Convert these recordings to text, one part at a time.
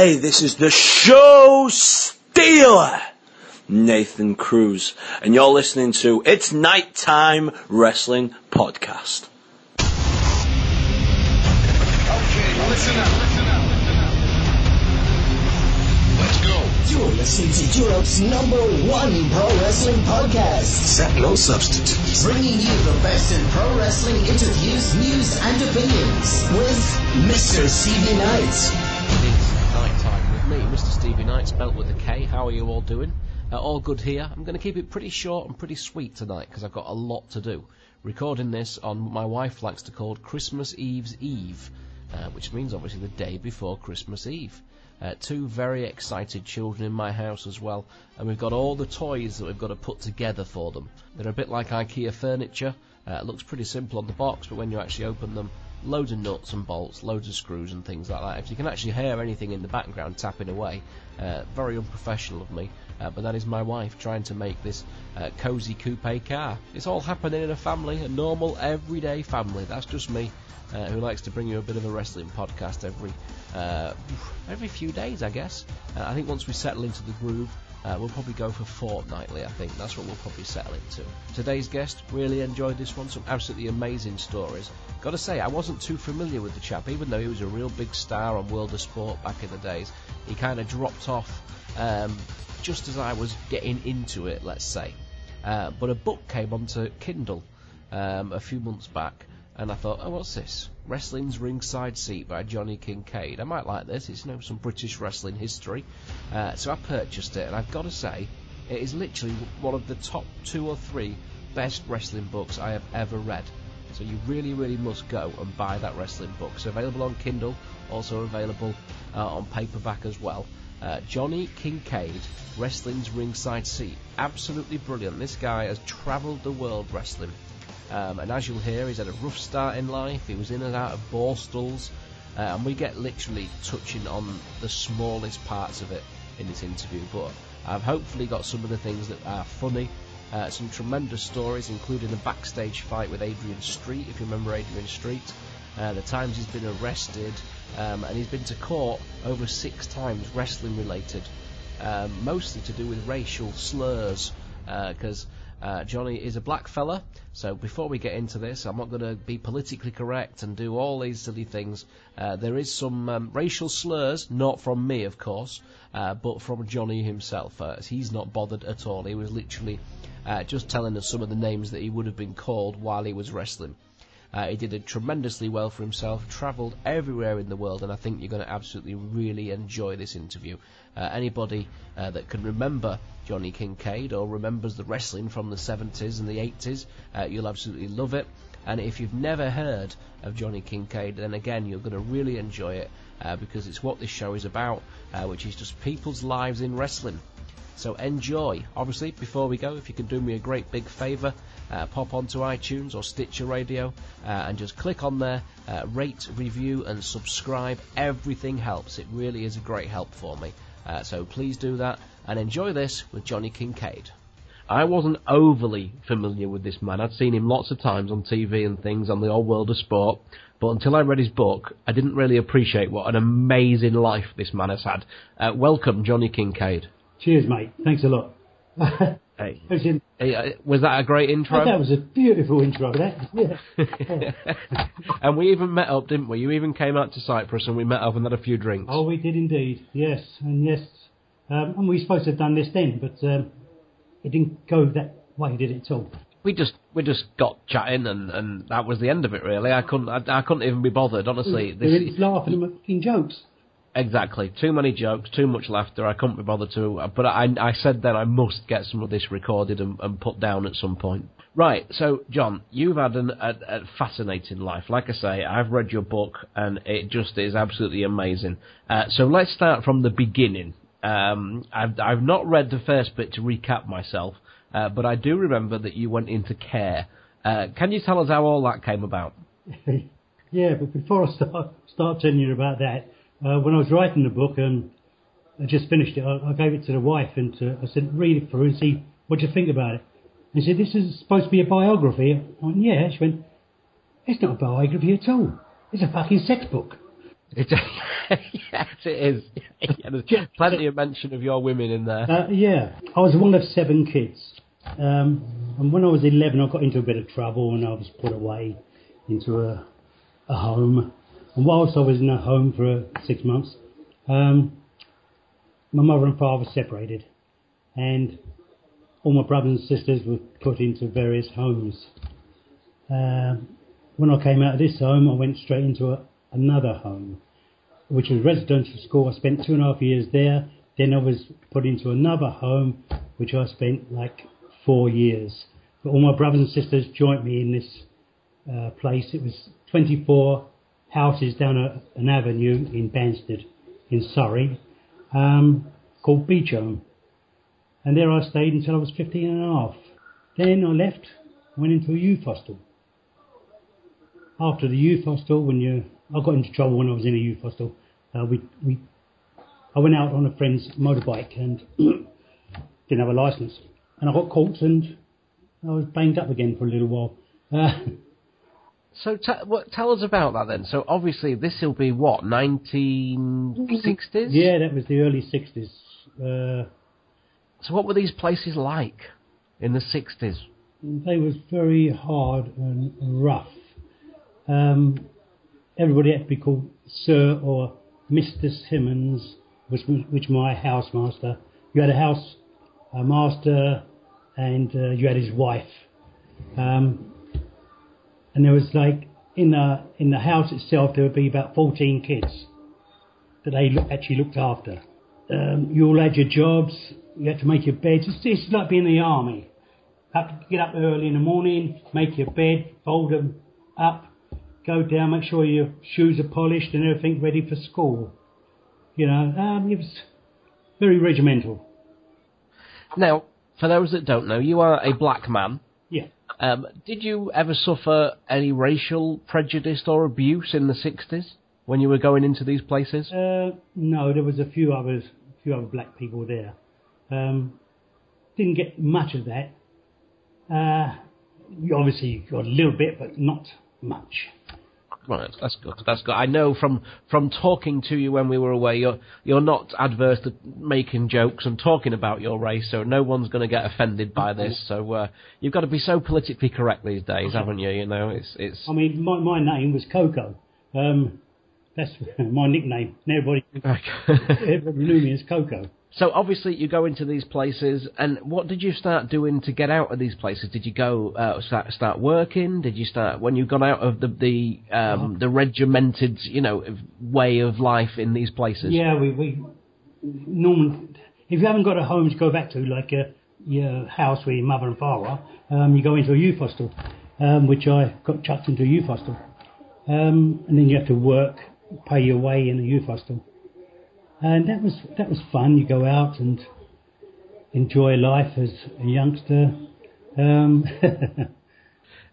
Hey, this is the show stealer, Nathan Cruz, and you're listening to It's Nighttime Wrestling Podcast. Okay, listen up. Let's go. You're listening to Europe's #1 pro wrestling podcast. Set no substitutes. Bringing you the best in pro wrestling interviews, news, and opinions with Mr. Stevie Knight. It is nighttime with me, Mr. Stevie Knight, spelt with a K. How are you all doing? All good here. I'm going to keep it pretty short and pretty sweet tonight because I've got a lot to do. Recording this on what my wife likes to call Christmas Eve's Eve, which means obviously the day before Christmas Eve. Two very excited children in my house as well, and we've got all the toys that we've got to put together for them. They're a bit like IKEA furniture. It looks pretty simple on the box, but when you actually open them, loads of nuts and bolts, loads of screws and things like that. If you can actually hear anything in the background tapping away, very unprofessional of me, but that is my wife trying to make this cosy coupe car. It's all happening in a family, a normal, everyday family. That's just me, who likes to bring you a bit of a wrestling podcast every few days, I guess. I think once we settle into the groove, we'll probably go for fortnightly, I think. That's what we'll probably settle into. Today's guest, really enjoyed this one. Some absolutely amazing stories. Got to say, I wasn't too familiar with the chap, even though he was a real big star on World of Sport back in the days. He kind of dropped off just as I was getting into it, let's say. But a book came onto Kindle a few months back, and I thought, oh, what's this? Wrestling's Ringside Seat by Johnny Kincaid. I might like this. It's some British wrestling history. So I purchased it, and I've got to say, it is literally one of the top 2 or 3 best wrestling books I have ever read. So you really, really must go and buy that wrestling book. It's available on Kindle, also available on paperback as well. Johnny Kincaid, Wrestling's Ringside Seat. Absolutely brilliant. This guy has travelled the world wrestling. And as you'll hear, he's had a rough start in life. He was in and out of borstals. And we get literally touching on the smallest parts of it in this interview. But I've hopefully got some of the things that are funny. Some tremendous stories, including a backstage fight with Adrian Street, if you remember Adrian Street. The times he's been arrested. And he's been to court over 6 times, wrestling related. Mostly to do with racial slurs. Because Johnny is a black fella, so before we get into this, I'm not going to be politically correct and do all these silly things. There is some racial slurs, not from me, of course, but from Johnny himself. He's not bothered at all. He was literally just telling us some of the names that he would have been called while he was wrestling. He did it tremendously well for himself, travelled everywhere in the world, and I think you're going to absolutely really enjoy this interview. Anybody that can remember Johnny Kincaid or remembers the wrestling from the 70s and the 80s, you'll absolutely love it. And if you've never heard of Johnny Kincaid, then again, you're going to really enjoy it because it's what this show is about, which is just people's lives in wrestling. So enjoy. Obviously, before we go, if you can do me a great big favour, pop onto iTunes or Stitcher Radio and just click on there, rate, review and subscribe. Everything helps. It really is a great help for me. So please do that and enjoy this with Johnny Kincaid. I wasn't overly familiar with this man. I'd seen him lots of times on TV and things on the old World of Sport, but until I read his book, I didn't really appreciate what an amazing life this man has had. Welcome, Johnny Kincaid. Cheers, mate. Thanks a lot. Hey, was that a great intro? Oh, that was a beautiful intro, that. Yeah. And we even met up, didn't we? You even came out to Cyprus and we met up and had a few drinks. Oh, we did indeed. Yes, and yes. And we were supposed to have done this then, but it didn't go that way, did it at all? We just got chatting and that was the end of it, really. I couldn't even be bothered, honestly. We were laughing and making jokes. Exactly. Too many jokes, too much laughter. I couldn't be bothered to. But I said then I must get some of this recorded and put down at some point. Right. So, John, you've had a fascinating life. Like I say, I've read your book and it just is absolutely amazing. So let's start from the beginning. I've not read the first bit to recap myself, but I do remember that you went into care. Can you tell us how all that came about? Yeah, but before I start telling you about that, when I was writing the book and I just finished it, I gave it to the wife and I said, read it through and see what you think about it. And she said, this is supposed to be a biography. I went, yeah. She went, it's not a biography at all. It's a fucking sex book. Yes, it is. Yeah, there's plenty of mention of your women in there. Yeah, I was one of 7 kids. And when I was 11, I got into a bit of trouble and I was put away into a home. And whilst I was in a home for 6 months, my mother and father separated. And all my brothers and sisters were put into various homes. When I came out of this home, I went straight into another home, which was residential school. I spent 2.5 years there. Then I was put into another home, which I spent like 4 years. But all my brothers and sisters joined me in this place. It was 24 houses down an avenue in Banstead, in Surrey, called Beach Home. And there I stayed until I was 15 and a half. Then I left, went into a youth hostel. After the youth hostel, I got into trouble when I was in a youth hostel. I went out on a friend's motorbike and didn't have a licence. And I got caught and I was banged up again for a little while. So tell us about that then. So obviously this will be what, 1960s? Yeah, that was the early 60s. So what were these places like in the 60s? They was very hard and rough. Everybody had to be called Sir or Mr. Simmons, which my housemaster. You had a house master and you had his wife. And there was like, in the house itself, there would be about 14 kids that they actually looked after. You all had your jobs, you had to make your beds. It's like being in the army. You have to get up early in the morning, make your bed, fold them up, go down, make sure your shoes are polished and everything ready for school. You know, it was very regimental. Now, for those that don't know, you are a black man. Yeah. Did you ever suffer any racial prejudice or abuse in the 60s when you were going into these places? No, there was a few other black people there. Didn't get much of that. You obviously got a little bit, but not much. Right, that's good. That's good. I know from talking to you when we were away, you're not adverse to making jokes and talking about your race, so no one's going to get offended by this. So you've got to be so politically correct these days, haven't you? You know, it's. I mean, my name was Coco. That's my nickname. Everybody knew me as Coco. So obviously you go into these places, and what did you start doing to get out of these places? Did you go start working? Did you start when you got out of the regimented, you know, way of life in these places? Yeah, we normally, if you haven't got a home to go back to, like your house where your mother and father are, you go into a youth hostel, which I got chucked into a youth hostel, and then you have to work, pay your way in a youth hostel. And that was fun. You go out and enjoy life as a youngster. And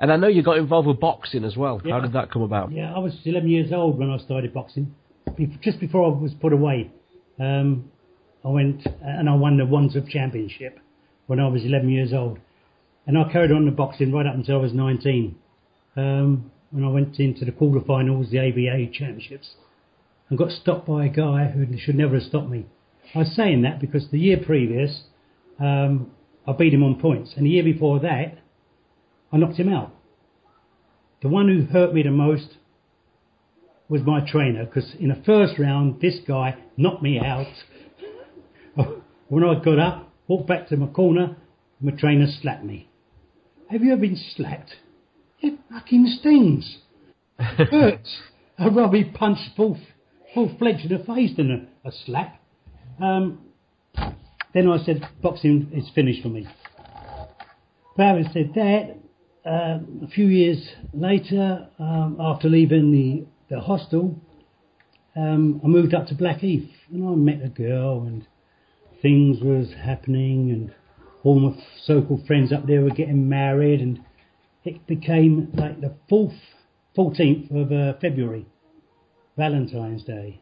I know you got involved with boxing as well. Yeah. How did that come about? Yeah, I was 11 years old when I started boxing. Just before I was put away, I went and I won the Wandsworth Championship when I was 11 years old. And I carried on the boxing right up until I was 19. When I went into the quarterfinals, the ABA Championships, and got stopped by a guy who should never have stopped me. I was saying that because the year previous, I beat him on points. And the year before that, I knocked him out. The one who hurt me the most was my trainer, because in the first round, this guy knocked me out. When I got up, walked back to my corner, my trainer slapped me. Have you ever been slapped? It fucking stings. It hurts. I'd rather be punched full-fledged in the face than a slap. Then I said, boxing is finished for me. But having said that, a few years later, after leaving the hostel, I moved up to Blackheath, and I met a girl, and things was happening, and all my so-called friends up there were getting married, and it became like the 14th of February. Valentine's Day,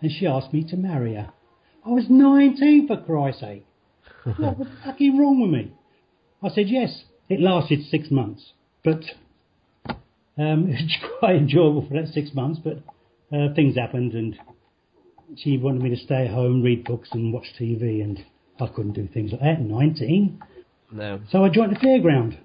and she asked me to marry her. I was 19, for Christ's sake. What was fucking wrong with me? I said yes. It lasted 6 months, but it was quite enjoyable for that 6 months. But things happened, and she wanted me to stay at home, read books and watch TV, and I couldn't do things like that at 19. No. So I joined the fairground.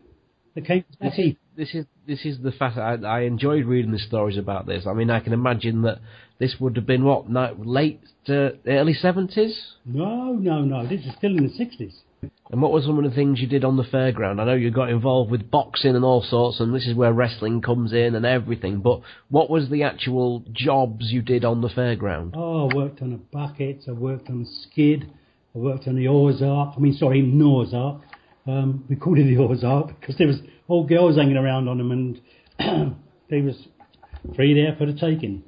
This is the fact. I enjoyed reading the stories about this. I mean, I can imagine that this would have been late early 70s. No. This is still in the 60s. And what were some of the things you did on the fairground? I know you got involved with boxing and all sorts, and this is where wrestling comes in and everything. But what was the actual jobs you did on the fairground? Oh, I worked on the buckets. I worked on the skid. I worked on the Ozark. Norzark. We called it the Ozark because there was all girls hanging around on them, and they was free there for the taking.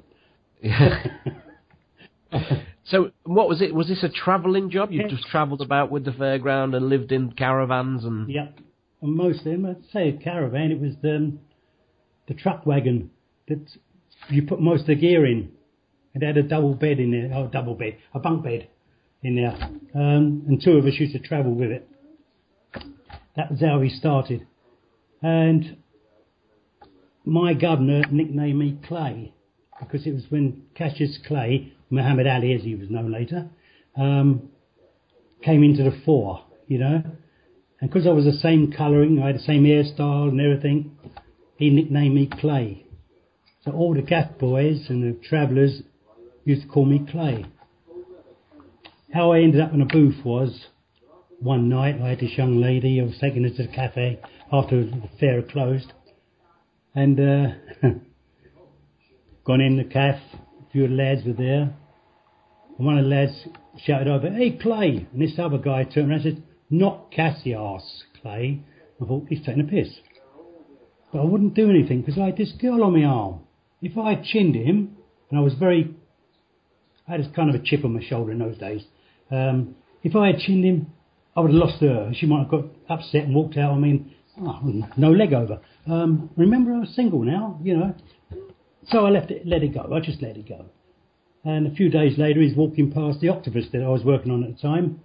So what was it? Was this a travelling job? You Yeah. just travelled about with the fairground and lived in caravans and... Yeah, and most of them, I'd say a caravan, it was the truck wagon that you put most of the gear in. It had a double bed in there, a bunk bed in there, and two of us used to travel with it. That was how we started. And my governor nicknamed me Clay, because it was when Cassius Clay, Muhammad Ali as he was known later, came into the fore, you know. And because I was the same colouring, I had the same hairstyle and everything, he nicknamed me Clay. So all the gaff boys and the travellers used to call me Clay. How I ended up in a booth was, one night I had this young lady, I was taking her to the cafe after the fair had closed, and gone in the cafe, a few of the lads were there, and one of the lads shouted over, "Hey Clay," and this other guy turned around and said, "Not Cassius, Clay." I thought, he's taking a piss. But I wouldn't do anything because I had this girl on my arm. If I had chinned him, and I had kind of a chip on my shoulder in those days, if I had chinned him, I would have lost her. She might have got upset and walked out on me and, no leg over. Remember, I was single now, you know. So I let it go. I just let it go. And a few days later, he's walking past the octopus that I was working on at the time.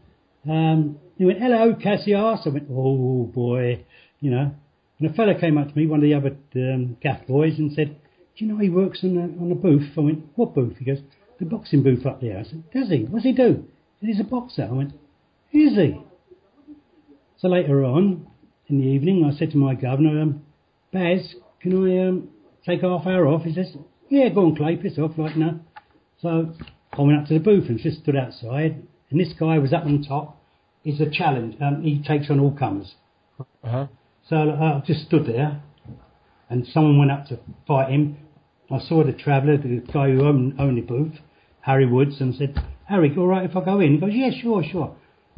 He went, "Hello, Cassius." I went, "Oh, boy," you know. And a fella came up to me, one of the other gaff boys, and said, "Do you know he works on the booth?" I went, "What booth?" He goes, "The boxing booth up there." I said, "Does he? What's he do?" He said, "He's a boxer." I went, "Is he?" So later on, in the evening, I said to my governor, "Baz, can I take half hour off?" He says, "Yeah, go on, Clay, piss off, like, no." So I went up to the booth and just stood outside, and this guy was up on top. He's a challenge. He takes on all comers. Uh-huh. So I just stood there, and someone went up to fight him. I saw the traveller, the guy who owned the booth, Harry Woods, and said, "Harry, all right if I go in?" He goes, "Yeah, sure."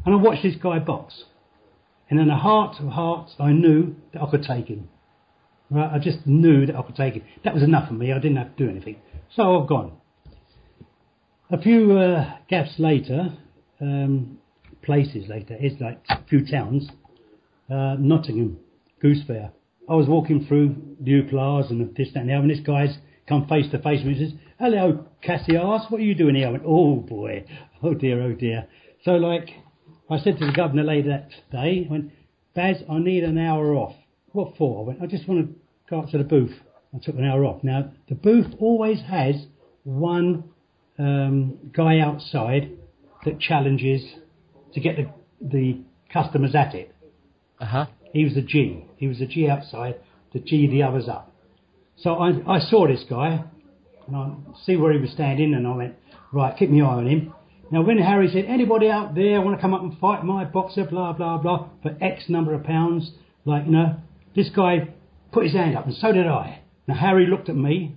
And I watched this guy box. And in the heart of hearts, I knew that I could take him. Right? I just knew that I could take him. That was enough for me. I didn't have to do anything. So I've gone. A few gaps later, places later, it's like a few towns, Nottingham, Goose Fair. I was walking through the Uclars and this, that and the other, and this guy's come face to face with me and says, "Hello, Cassius, what are you doing here?" I went, "Oh boy, oh dear." So I said to the governor later that day, I went, "Baz, I need an hour off." "What for?" I went, "I just want to go up to the booth." I took an hour off. Now, the booth always has one guy outside that challenges to get the customers at it. Uh-huh. He was a G outside to G the others up. So I saw this guy, and I see where he was standing, and I went, right, keep my eye on him. Now, when Harry said, "Anybody out there want to come up and fight my boxer, blah, blah, blah, for X number of pounds," this guy put his hand up, and so did I. Now, Harry looked at me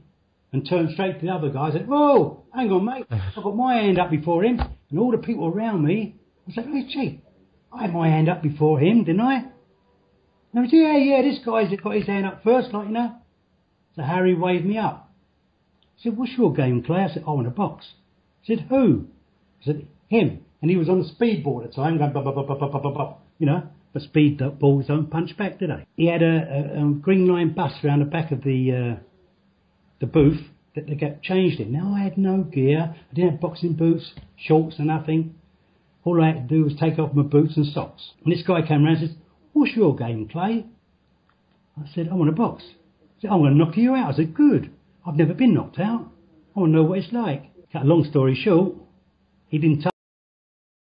and turned straight to the other guy and said, "Whoa, hang on, mate. I got my hand up before him." And all the people around me, I said, "Hey, gee, I had my hand up before him, didn't I?" And I said, yeah, this guy's got his hand up first, So Harry waved me up. He said, "What's your game, Clay?" I said, "I want a box." He said, "Who?" I said, "Him." And he was on the speedboard at the time, going, blah, blah, blah, blah, blah, blah, blah, but speedballs don't punch back, do they? He had a green line bus around the back of the booth that they got changed in. Now, I had no gear. I didn't have boxing boots, shorts or nothing. All I had to do was take off my boots and socks. And this guy came around and said, "What's your game, Clay?" I said, "I want a box." He said, "I'm going to knock you out." I said, "Good. I've never been knocked out." I want to know what it's like. Cut a long story short, he didn't